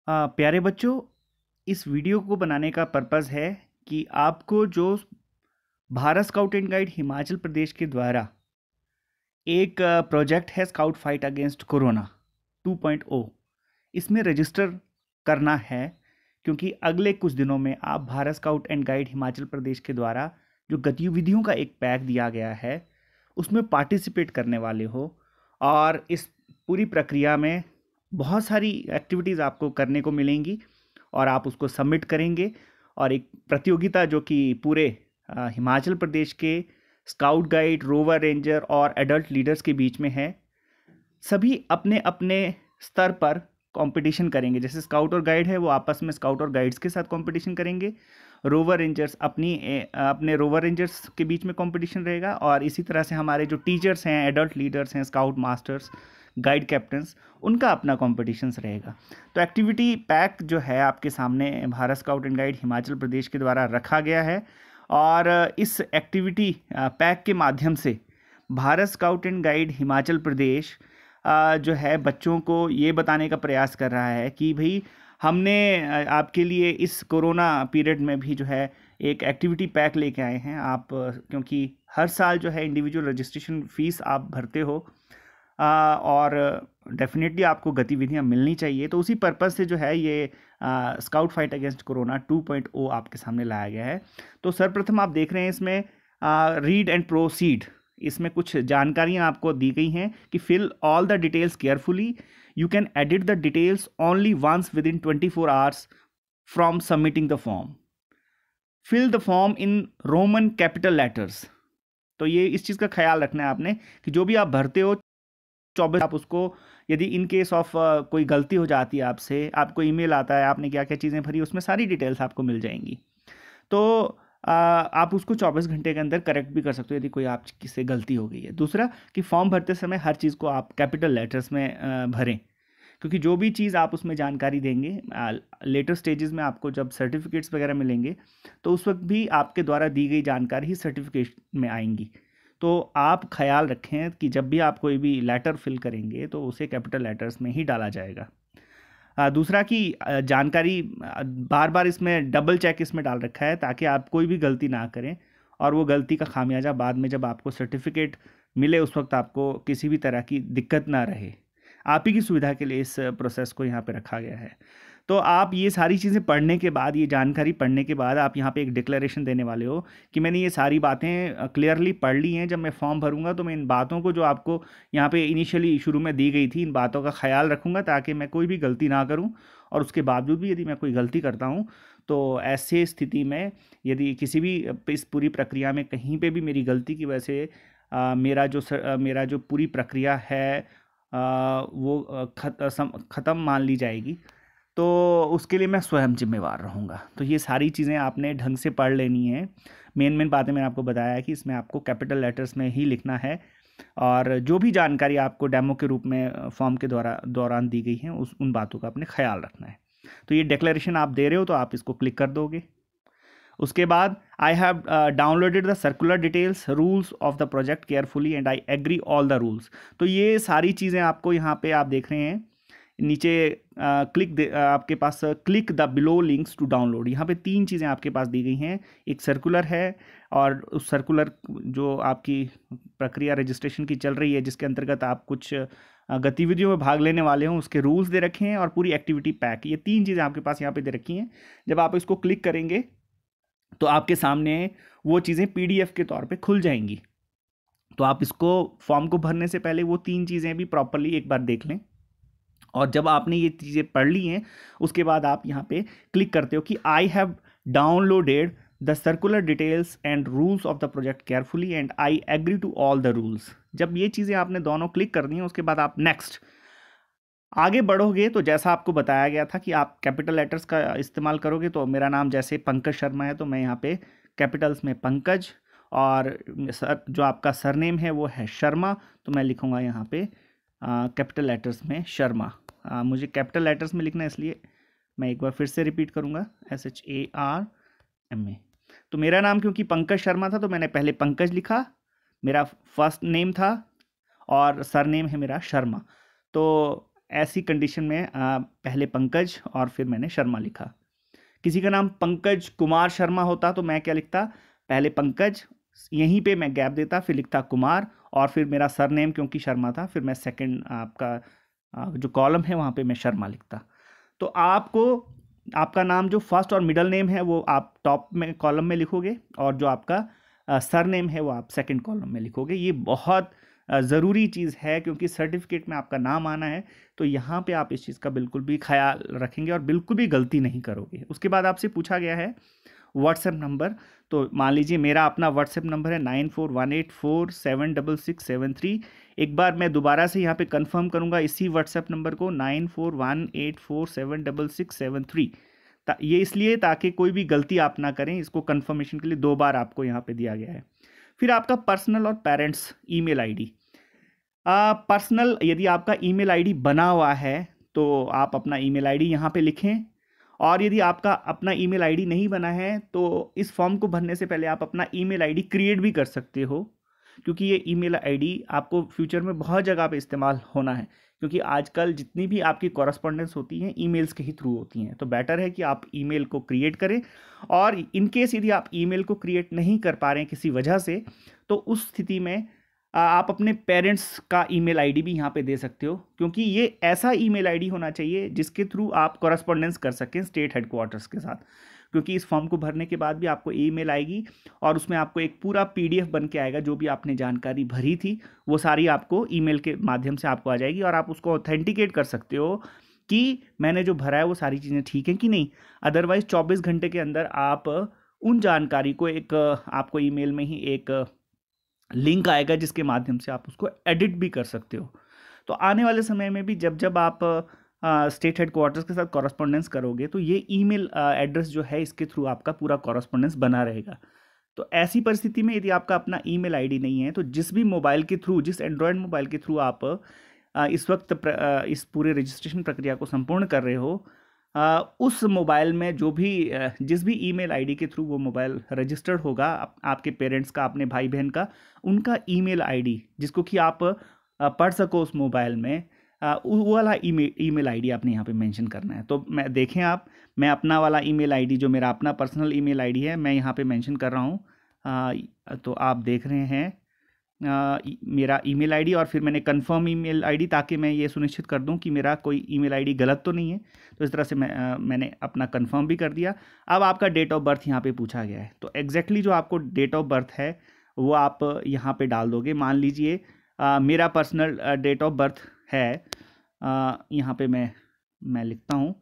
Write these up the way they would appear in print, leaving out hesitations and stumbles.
प्यारे बच्चों, इस वीडियो को बनाने का पर्पज़ है कि आपको जो Bharat scout and guide Himachal Pradesh के द्वारा एक प्रोजेक्ट है स्काउट फाइट अगेंस्ट कोरोना 2.0, इसमें रजिस्टर करना है, क्योंकि अगले कुछ दिनों में आप Bharat scout and guide Himachal Pradesh के द्वारा जो गतिविधियों का एक पैक दिया गया है उसमें पार्टिसिपेट करने वाले हो। और इस पूरी प्रक्रिया में बहुत सारी एक्टिविटीज़ आपको करने को मिलेंगी और आप उसको सबमिट करेंगे। और एक प्रतियोगिता जो कि पूरे हिमाचल प्रदेश के स्काउट गाइड, रोवर रेंजर और एडल्ट लीडर्स के बीच में है। सभी अपने अपने स्तर पर कंपटीशन करेंगे। जैसे स्काउट और गाइड है वो आपस में स्काउट और गाइड्स के साथ कंपटीशन करेंगे, रोवर रेंजर्स अपने रोवर रेंजर्स के बीच में कंपटीशन रहेगा, और इसी तरह से हमारे जो टीचर्स हैं, एडल्ट लीडर्स हैं, स्काउट मास्टर्स, गाइड कैप्टन्स, उनका अपना कॉम्पिटिशन्स रहेगा। तो एक्टिविटी पैक जो है आपके सामने Bharat scout and guide Himachal Pradesh के द्वारा रखा गया है, और इस एक्टिविटी पैक के माध्यम से Bharat scout and guide Himachal Pradesh जो है बच्चों को ये बताने का प्रयास कर रहा है कि भाई हमने आपके लिए इस कोरोना पीरियड में भी जो है एक एक्टिविटी पैक लेके आए हैं। आप क्योंकि हर साल जो है इंडिविजुअल रजिस्ट्रेशन फ़ीस आप भरते हो, और डेफिनेटली आपको गतिविधियां मिलनी चाहिए, तो उसी पर्पज़ से जो है ये स्काउट फाइट अगेंस्ट कोरोना 2.0 आपके सामने लाया गया है। तो सर्वप्रथम आप देख रहे हैं इसमें रीड एंड प्रोसीड, इसमें कुछ जानकारियां आपको दी गई हैं कि fill all the details carefully, you can edit the details only once within 24 hours from submitting the form, fill the form in Roman capital letters. तो ये इस चीज़ का ख्याल रखना है आपने कि जो भी आप भरते हो 24 आप उसको, यदि इन केस ऑफ कोई गलती हो जाती है आपसे, आपको ईमेल आता है आपने क्या क्या चीज़ें भरी, उसमें सारी डिटेल्स आपको मिल जाएंगी। तो आप उसको 24 घंटे के अंदर करेक्ट भी कर सकते हो यदि कोई आप किससे गलती हो गई है। दूसरा कि फॉर्म भरते समय हर चीज़ को आप कैपिटल लेटर्स में भरें, क्योंकि जो भी चीज़ आप उसमें जानकारी देंगे लेटर स्टेजेस में आपको जब सर्टिफिकेट्स वगैरह मिलेंगे तो उस वक्त भी आपके द्वारा दी गई जानकारी ही सर्टिफिकेट में आएंगी। तो आप ख्याल रखें कि जब भी आप कोई भी लेटर फिल करेंगे तो उसे कैपिटल लेटर्स में ही डाला जाएगा। दूसरा कि जानकारी बार बार इसमें डबल चेक इसमें डाल रखा है ताकि आप कोई भी गलती ना करें, और वो गलती का खामियाजा बाद में जब आपको सर्टिफिकेट मिले उस वक्त आपको किसी भी तरह की दिक्कत ना रहे। आप ही की सुविधा के लिए इस प्रोसेस को यहाँ पे रखा गया है। तो आप ये सारी चीज़ें पढ़ने के बाद, ये जानकारी पढ़ने के बाद आप यहाँ पे एक डिक्लेरेशन देने वाले हो कि मैंने ये सारी बातें क्लियरली पढ़ ली हैं। जब मैं फॉर्म भरूंगा तो मैं इन बातों को जो आपको यहाँ पे इनिशियली शुरू में दी गई थी, इन बातों का ख्याल रखूँगा ताकि मैं कोई भी गलती ना करूँ, और उसके बावजूद भी यदि मैं कोई गलती करता हूँ तो ऐसे स्थिति में यदि किसी भी इस पूरी प्रक्रिया में कहीं पर भी मेरी गलती की वजह से मेरा जो पूरी प्रक्रिया है वो ख़त्म मान ली जाएगी, तो उसके लिए मैं स्वयं जिम्मेवार रहूँगा। तो ये सारी चीज़ें आपने ढंग से पढ़ लेनी है। मेन बातें मैंने आपको बताया है कि इसमें आपको कैपिटल लेटर्स में ही लिखना है, और जो भी जानकारी आपको डेमो के रूप में फॉर्म के दौरान दी गई है उन बातों का आपने ख्याल रखना है। तो ये डिक्लेरेशन आप दे रहे हो तो आप इसको क्लिक कर दोगे। उसके बाद I have downloaded the circular details rules of the project carefully and I agree all the rules. तो ये सारी चीज़ें आपको यहाँ पे आप देख रहे हैं नीचे आपके पास click the below links to download. यहाँ पे 3 चीज़ें आपके पास दी गई हैं, एक सर्कुलर है, और उस सर्कुलर जो आपकी प्रक्रिया रजिस्ट्रेशन की चल रही है जिसके अंतर्गत आप कुछ गतिविधियों में भाग लेने वाले हों उसके रूल्स दे रखे हैं, और पूरी एक्टिविटी पैक, ये 3 चीज़ें आपके पास यहाँ पे दे रखी हैं। जब आप इसको क्लिक करेंगे तो आपके सामने वो चीज़ें PDF के तौर पे खुल जाएंगी। तो आप इसको फॉर्म को भरने से पहले वो 3 चीज़ें भी प्रॉपरली एक बार देख लें, और जब आपने ये चीज़ें पढ़ ली हैं उसके बाद आप यहाँ पे क्लिक करते हो कि I have downloaded the circular details and rules of the project carefully and I agree to all the rules. जब ये चीज़ें आपने दोनों क्लिक कर दी हैं उसके बाद आप नेक्स्ट आगे बढ़ोगे, तो जैसा आपको बताया गया था कि आप कैपिटल लेटर्स का इस्तेमाल करोगे। तो मेरा नाम जैसे पंकज शर्मा है तो मैं यहाँ पे कैपिटल्स में पंकज, और जो आपका सरनेम है वो है शर्मा, तो मैं लिखूँगा यहाँ पे कैपिटल लेटर्स में शर्मा। मुझे कैपिटल लेटर्स में लिखना है इसलिए मैं एक बार फिर से रिपीट करूँगा SHARMA। तो मेरा नाम क्योंकि पंकज शर्मा था तो मैंने पहले पंकज लिखा, मेरा फर्स्ट नेम था, और सरनेम है मेरा शर्मा। तो ऐसी कंडीशन में पहले पंकज और फिर मैंने शर्मा लिखा। किसी का नाम पंकज कुमार शर्मा होता तो मैं क्या लिखता, पहले पंकज, यहीं पे मैं गैप देता, फिर लिखता कुमार, और फिर मेरा सरनेम क्योंकि शर्मा था, फिर मैं सेकंड आपका जो कॉलम है वहाँ पे मैं शर्मा लिखता। तो आपको आपका नाम जो फर्स्ट और मिडल नेम है वो आप टॉप में कॉलम में लिखोगे, और जो आपका सरनेम है वो आप सेकंड कॉलम में लिखोगे। ये बहुत ज़रूरी चीज़ है, क्योंकि सर्टिफिकेट में आपका नाम आना है, तो यहाँ पे आप इस चीज़ का बिल्कुल भी ख्याल रखेंगे और बिल्कुल भी गलती नहीं करोगे। उसके बाद आपसे पूछा गया है व्हाट्सएप नंबर। तो मान लीजिए मेरा अपना व्हाट्सएप नंबर है 9418476673। एक बार मैं दोबारा से यहाँ पे कंफर्म करूँगा इसी व्हाट्सएप नंबर को, 9418476673। ये इसलिए ताकि कोई भी गलती आप ना करें, इसको कंफर्मेशन के लिए 2 बार आपको यहाँ पे दिया गया है। फिर आपका पर्सनल और पेरेंट्स ईमेल आईडी। पर्सनल, यदि आपका ईमेल आईडी बना हुआ है तो आप अपना ईमेल आईडी यहाँ पे लिखें, और यदि आपका अपना ईमेल आईडी नहीं बना है तो इस फॉर्म को भरने से पहले आप अपना ईमेल आईडी क्रिएट भी कर सकते हो, क्योंकि ये ईमेल आईडी आपको फ्यूचर में बहुत जगह पे इस्तेमाल होना है, क्योंकि आजकल जितनी भी आपकी कॉरस्पॉन्डेंस होती हैं ईमेल्स के ही थ्रू होती हैं। तो बेटर है कि आप ईमेल को क्रिएट करें, और इन केस यदि आप ईमेल को क्रिएट नहीं कर पा रहे हैं किसी वजह से, तो उस स्थिति में आप अपने पेरेंट्स का ईमेल आईडी भी यहाँ पे दे सकते हो, क्योंकि ये ऐसा ईमेल आईडी होना चाहिए जिसके थ्रू आप कॉरस्पॉन्डेंस कर सकें स्टेट हेडक्वार्टर्स के साथ। क्योंकि इस फॉर्म को भरने के बाद भी आपको ईमेल आएगी, और उसमें आपको एक पूरा पीडीएफ बन के आएगा, जो भी आपने जानकारी भरी थी वो सारी आपको ईमेल के माध्यम से आपको आ जाएगी, और आप उसको ऑथेंटिकेट कर सकते हो कि मैंने जो भरा है वो सारी चीज़ें ठीक हैं कि नहीं। अदरवाइज 24 घंटे के अंदर आप उन जानकारी को आपको ईमेल में ही एक लिंक आएगा जिसके माध्यम से आप उसको एडिट भी कर सकते हो। तो आने वाले समय में भी जब जब आप स्टेट हेडक्वार्टर्स के साथ कॉरस्पॉन्डेंस करोगे तो ये ईमेल एड्रेस जो है इसके थ्रू आपका पूरा कॉरस्पॉन्डेंस बना रहेगा। तो ऐसी परिस्थिति में यदि आपका अपना ईमेल आईडी नहीं है, तो जिस भी मोबाइल के थ्रू, जिस एंड्रॉयड मोबाइल के थ्रू आप इस वक्त इस पूरे रजिस्ट्रेशन प्रक्रिया को संपूर्ण कर रहे हो, उस मोबाइल में जो भी जिस भी ईमेल आईडी के थ्रू वो मोबाइल रजिस्टर्ड होगा, आपके पेरेंट्स का, अपने भाई बहन का, उनका ईमेल आईडी जिसको कि आप पढ़ सको उस मोबाइल में, वो वाला ईमेल आईडी आपने यहाँ पे मेंशन करना है। तो देखें आप, मैं अपना वाला ईमेल आईडी जो मेरा अपना पर्सनल ईमेल आईडी है मैं यहाँ पे मेंशन कर रहा हूँ। तो आप देख रहे हैं मेरा ईमेल आईडी, और फिर मैंने कंफर्म ईमेल आईडी, ताकि मैं ये सुनिश्चित कर दूं कि मेरा कोई ईमेल आईडी गलत तो नहीं है। तो इस तरह से मैंने अपना कंफर्म भी कर दिया। अब आपका डेट ऑफ बर्थ यहाँ पे पूछा गया है, तो एग्जैक्टली जो आपको डेट ऑफ बर्थ है वो आप यहाँ पे डाल दोगे। मान लीजिए मेरा पर्सनल डेट ऑफ बर्थ है, यहाँ पे मैं लिखता हूँ,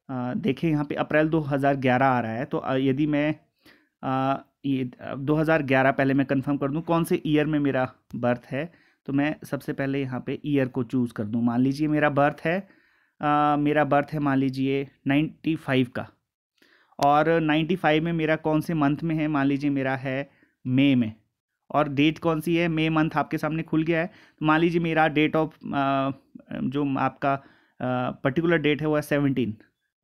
देखिए यहाँ पे अप्रैल 2011 आ रहा है। तो यदि मैं ये 2011 पहले मैं कंफर्म कर दूं कौन से ईयर में मेरा बर्थ है, तो मैं सबसे पहले यहाँ पे ईयर को चूज़ कर दूं। मान लीजिए मेरा बर्थ है मान लीजिए 95 का, और 95 में मेरा कौन से मंथ में है, मान लीजिए मेरा है मई में, और डेट कौन सी है, मई मंथ आपके सामने खुल गया है। तो मान लीजिए मेरा डेट ऑफ जो आपका पर्टिकुलर डेट है वो है 17।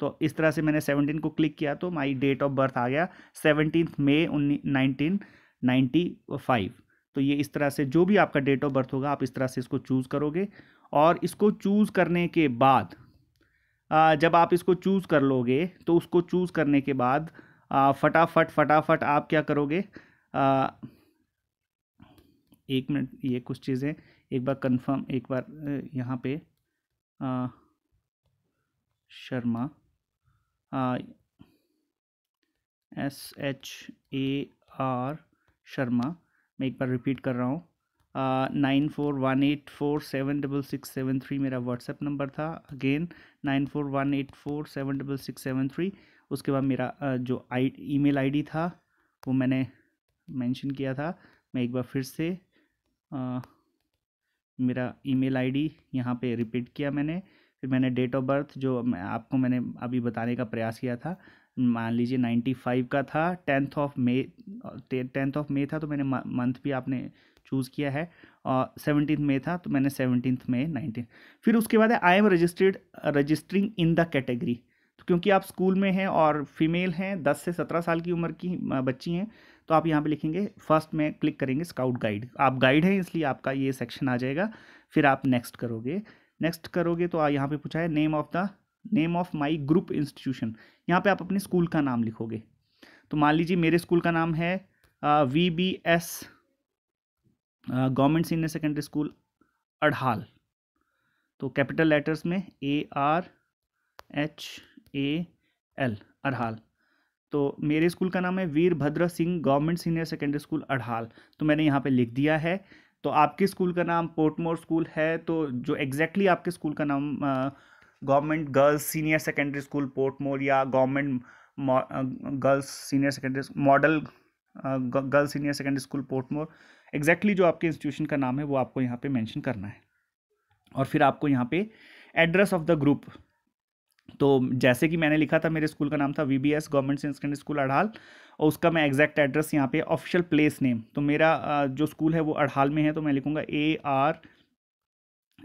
तो इस तरह से मैंने 17 को क्लिक किया तो माई डेट ऑफ बर्थ आ गया 17 मई 1995। तो ये इस तरह से जो भी आपका डेट ऑफ बर्थ होगा आप इस तरह से इसको चूज़ करोगे, और इसको चूज़ करने के बाद जब आप इसको चूज़ कर लोगे तो उसको चूज़ करने के बाद फटाफट आप क्या करोगे, 1 मिनट, ये कुछ चीज़ें एक बार कंफर्म, एक बार यहाँ पे शर्मा SHAR शर्मा, मैं एक बार रिपीट कर रहा हूँ, 9418476673 मेरा व्हाट्सएप नंबर था। अगेन 9418476673। उसके बाद मेरा जो ईमेल आईडी था वो मैंने मेंशन किया था। मैं एक बार फिर से मेरा ईमेल आईडी यहाँ पे रिपीट किया मैंने। फिर मैंने डेट ऑफ बर्थ जो मैंने अभी बताने का प्रयास किया था, मान लीजिए 95 का था, 10th ऑफ मई था, तो मैंने मंथ भी आपने चूज़ किया है, और 17th मई था तो मैंने 17th मई 19। फिर उसके बाद है I am registering in the category. तो क्योंकि आप स्कूल में हैं और फीमेल हैं, 10 से 17 साल की उम्र की बच्ची हैं, तो आप यहाँ पे लिखेंगे, फर्स्ट में क्लिक करेंगे स्काउट गाइड, आप गाइड हैं इसलिए आपका ये सेक्शन आ जाएगा। फिर आप नेक्स्ट करोगे, नेक्स्ट करोगे तो यहाँ पे पूछा है name of my group institution. यहाँ पे आप अपने स्कूल का नाम लिखोगे। तो मान लीजिए मेरे स्कूल का नाम है VBS government senior secondary school Adhal. तो कैपिटल लेटर्स में ARHAL अढ़ाल। तो मेरे स्कूल का नाम है Virbhadra Singh government senior secondary school Adhal. तो मैंने यहाँ पे लिख दिया है। तो आपके स्कूल का नाम पोर्टमोर स्कूल है, तो जो एग्जैक्टली आपके स्कूल का नाम government girls senior secondary school Portmore या government girls senior secondary model girls senior secondary school Portmore, exactly जो आपके इंस्टीट्यूशन का नाम है वो आपको यहाँ पे मेंशन करना है। और फिर आपको यहाँ पे एड्रेस ऑफ द ग्रुप, तो जैसे कि मैंने लिखा था मेरे स्कूल का नाम था VBS government senior secondary school Arhal, और उसका मैं एग्जैक्ट एड्रेस यहाँ पे ऑफिशियल प्लेस नेम, तो मेरा जो स्कूल है वो अढ़ाल में है, तो मैं लिखूँगा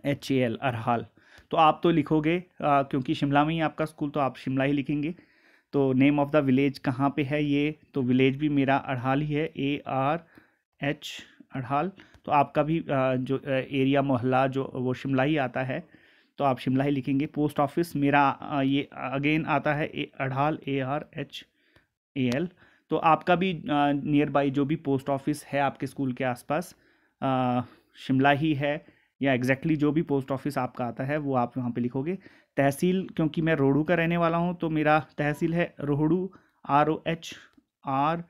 ARHAL अढ़ाल। तो आप तो लिखोगे क्योंकि शिमला में ही आपका स्कूल, तो आप शिमला ही लिखेंगे। तो नेम ऑफ द विलेज कहाँ पे है ये, तो विलेज भी मेरा अढ़ाल ही है, ARH अढ़ाल। तो आपका भी जो एरिया मोहल्ला जो वो शिमला ही आता है, तो आप शिमला ही लिखेंगे। पोस्ट ऑफिस मेरा ये अगेन आता है अढ़ाल ARHAL। तो आपका भी नियर बाई जो भी पोस्ट ऑफिस है आपके स्कूल के आसपास शिमला ही है, या एग्जैक्टली जो भी पोस्ट ऑफिस आपका आता है वो आप वहाँ पे लिखोगे। तहसील, क्योंकि मैं रोहड़ू का रहने वाला हूँ, तो मेरा तहसील है रोहड़ू ROHRU।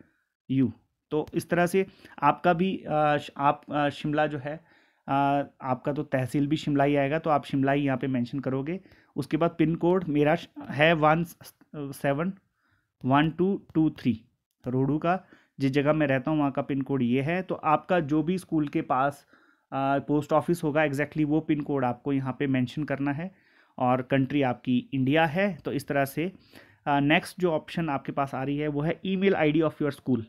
तो इस तरह से आपका भी आप शिमला जो है आपका तो तहसील भी शिमला ही आएगा, तो आप शिमला ही यहाँ पे मेंशन करोगे। उसके बाद पिन कोड मेरा है 171223 रोहड़ू का, जिस जगह मैं रहता हूँ वहाँ का पिन कोड ये है। तो आपका जो भी स्कूल के पास पोस्ट ऑफिस होगा एग्जैक्टली वो पिन कोड आपको यहाँ पे मेंशन करना है, और कंट्री आपकी इंडिया है। तो इस तरह से नेक्स्ट जो ऑप्शन आपके पास आ रही है वो है email ID of your school.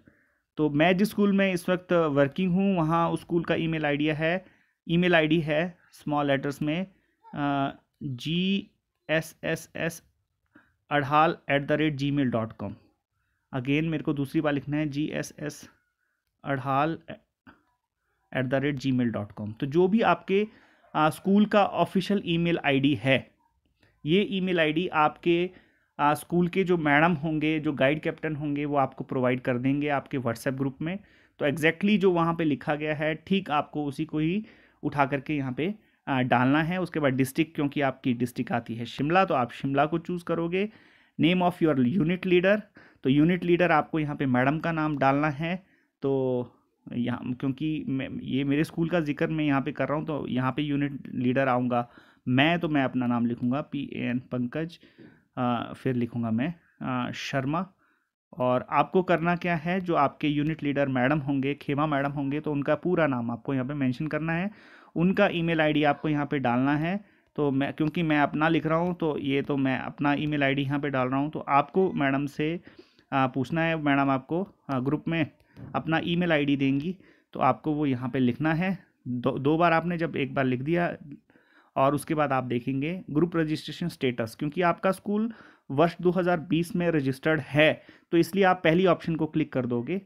तो मैं जिस स्कूल में इस वक्त वर्किंग हूँ वहाँ उस स्कूल का email ID है स्मॉल लेटर्स में GSSS@gmail.com। अगेन मेरे को दूसरी बार लिखना है GSS@gmail.com। तो जो भी आपके स्कूल का ऑफिशियल email ID है, ये email ID आपके स्कूल के जो मैडम होंगे, जो गाइड कैप्टन होंगे, वो आपको प्रोवाइड कर देंगे आपके व्हाट्सएप ग्रुप में। तो एग्जैक्टली जो वहाँ पे लिखा गया है ठीक आपको उसी को ही उठा करके यहाँ पे डालना है। उसके बाद डिस्ट्रिक्ट, क्योंकि आपकी डिस्ट्रिक्ट आती है शिमला, तो आप शिमला को चूज़ करोगे। Name of your unit leader, तो यूनिट लीडर आपको यहाँ पे मैडम का नाम डालना है। तो यहाँ क्योंकि ये मेरे स्कूल का जिक्र मैं यहाँ पे कर रहा हूँ, तो यहाँ पे यूनिट लीडर आऊँगा मैं, तो मैं अपना नाम लिखूँगा PAN पंकज, फिर लिखूँगा मैं शर्मा। और आपको करना क्या है, जो आपके यूनिट लीडर मैडम होंगे, खेमा मैडम होंगे, तो उनका पूरा नाम आपको यहाँ पे मेंशन करना है, उनका email ID आपको यहाँ पे डालना है। तो मैं, क्योंकि मैं अपना लिख रहा हूँ तो ये तो मैं अपना email ID यहाँ पे डाल रहा हूँ, तो आपको मैडम से पूछना है, मैडम आपको ग्रुप में अपना email ID देंगी, तो आपको वो यहाँ पे लिखना है। दो बार आपने जब एक बार लिख दिया, और उसके बाद आप देखेंगे ग्रुप रजिस्ट्रेशन स्टेटस, क्योंकि आपका स्कूल वर्ष 2020 में रजिस्टर्ड है, तो इसलिए आप पहली ऑप्शन को क्लिक कर दोगे।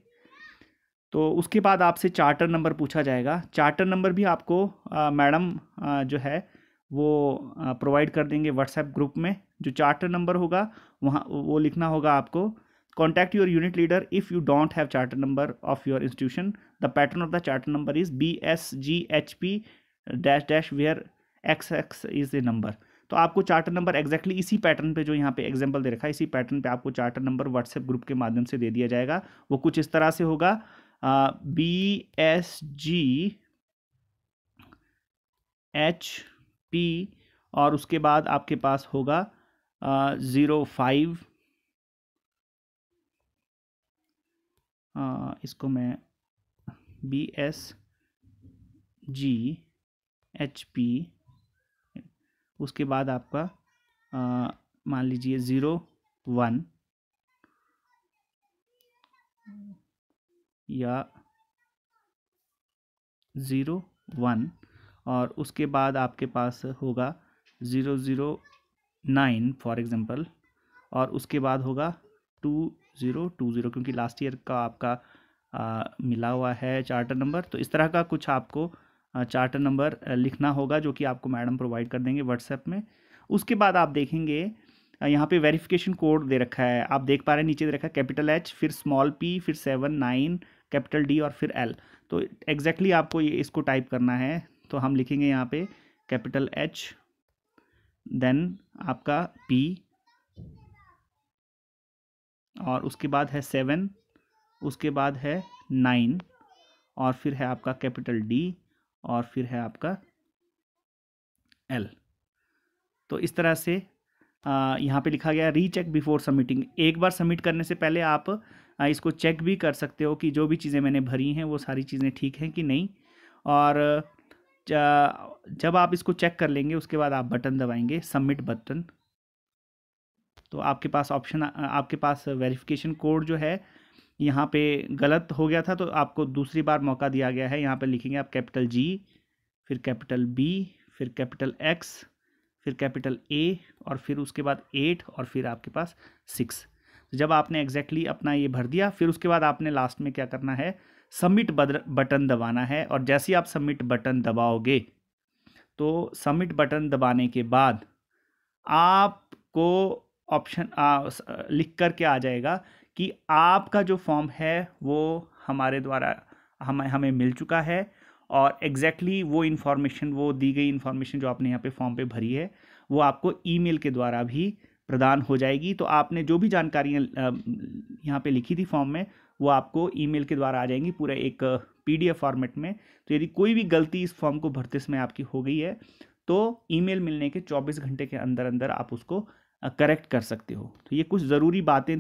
तो उसके बाद आपसे चार्टर नंबर पूछा जाएगा। चार्टर नंबर भी आपको मैडम जो है वो प्रोवाइड कर देंगे व्हाट्सएप ग्रुप में। जो चार्टर नंबर होगा वहाँ वो लिखना होगा आपको। Contact your unit leader if you don't have charter number of your institution. The pattern of the charter number is BSGHP -- where XX is a number. तो आपको चार्टर नंबर एग्जैक्टली इसी पैटर्न पे, जो यहाँ पे एग्जांपल दे रखा है, इसी पैटर्न पे आपको चार्टर नंबर व्हाट्सएप ग्रुप के माध्यम से दे दिया जाएगा। वो कुछ इस तरह से होगा BSGHP, और उसके बाद आपके पास होगा 05, इसको मैं BSGHP, उसके बाद आपका मान लीजिए 01 या 01, और उसके बाद आपके पास होगा 009 फॉर एग्जांपल, और उसके बाद होगा 2020, क्योंकि लास्ट ईयर का आपका मिला हुआ है चार्टर नंबर। तो इस तरह का कुछ आपको चार्टर नंबर लिखना होगा, जो कि आपको मैडम प्रोवाइड कर देंगे व्हाट्सएप में। उसके बाद आप देखेंगे यहाँ पे वेरिफिकेशन कोड दे रखा है, आप देख पा रहे हैं नीचे दे रखा है कैपिटल H, फिर स्मॉल p, फिर 7 9 कैपिटल D और फिर L। तो एग्जैक्टली आपको ये इसको टाइप करना है। तो हम लिखेंगे यहाँ पे कैपिटल H, देन आपका P, और उसके बाद है 7, उसके बाद है 9, और फिर है आपका कैपिटल D, और फिर है आपका L। तो इस तरह से यहाँ पे लिखा गया रीचेक बिफोर सबमिटिंग। एक बार सबमिट करने से पहले आप इसको चेक भी कर सकते हो कि जो भी चीज़ें मैंने भरी हैं वो सारी चीज़ें ठीक हैं कि नहीं। और जब आप इसको चेक कर लेंगे उसके बाद आप बटन दबाएंगे, सबमिट बटन। तो आपके पास ऑप्शन, आपके पास वेरिफिकेशन कोड जो है यहाँ पे गलत हो गया था, तो आपको दूसरी बार मौका दिया गया है। यहाँ पे लिखेंगे आप कैपिटल G, फिर कैपिटल B, फिर कैपिटल X, फिर कैपिटल A, और फिर उसके बाद 8, और फिर आपके पास 6। जब आपने एग्जैक्टली अपना ये भर दिया, फिर उसके बाद आपने लास्ट में क्या करना है, सबमिट बटन दबाना है। और जैसे ही आप सबमिट बटन दबाओगे, तो सबमिट बटन दबाने के बाद आपको ऑप्शन लिख कर के आ जाएगा कि आपका जो फॉर्म है वो हमारे द्वारा हमें मिल चुका है, और एग्जैक्टली वो इन्फॉर्मेशन, वो दी गई इन्फॉर्मेशन जो आपने यहाँ पे फॉर्म पे भरी है वो आपको ईमेल के द्वारा भी प्रदान हो जाएगी। तो आपने जो भी जानकारियाँ यहाँ पे लिखी थी फॉर्म में, वो आपको ईमेल के द्वारा आ जाएंगी पूरे एक PDF फॉर्मेट में। तो यदि कोई भी गलती इस फॉर्म को भरते समय आपकी हो गई है, तो ईमेल मिलने के 24 घंटे के अंदर अंदर आप उसको करेक्ट कर सकते हो। तो ये कुछ ज़रूरी बातें